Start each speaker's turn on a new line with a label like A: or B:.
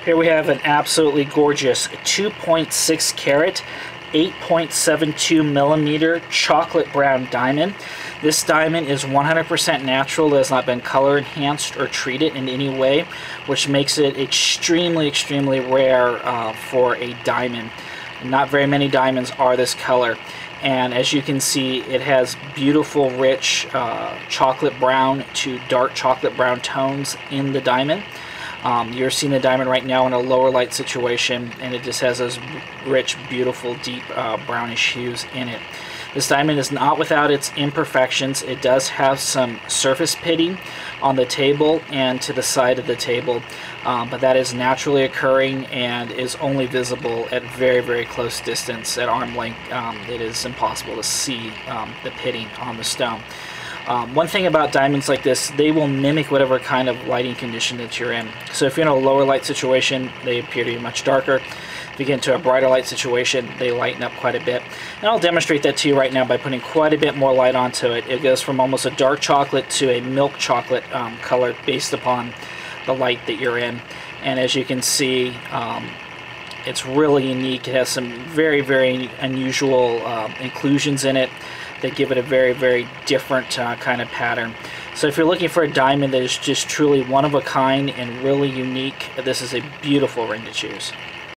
A: Here we have an absolutely gorgeous 2.6 carat, 8.72 millimeter chocolate brown diamond. This diamond is 100% natural. It has not been color enhanced or treated in any way, which makes it extremely, extremely rare for a diamond. Not very many diamonds are this color. And as you can see, it has beautiful, rich chocolate brown to dark chocolate brown tones in the diamond. You're seeing the diamond right now in a lower light situation, and it just has those rich, beautiful, deep brownish hues in it. This diamond is not without its imperfections. It does have some surface pitting on the table and to the side of the table, but that is naturally occurring and is only visible at very, very close distance. At arm length, it is impossible to see the pitting on the stone. One thing about diamonds like this, they will mimic whatever kind of lighting condition that you're in. So if you're in a lower light situation, they appear to be much darker. If you get into a brighter light situation, they lighten up quite a bit. And I'll demonstrate that to you right now by putting quite a bit more light onto it. It goes from almost a dark chocolate to a milk chocolate color based upon the light that you're in. And as you can see, it's really unique. It has some very, very unusual inclusions in it that give it a very, very different kind of pattern. So if you're looking for a diamond that is just truly one of a kind and really unique, this is a beautiful ring to choose.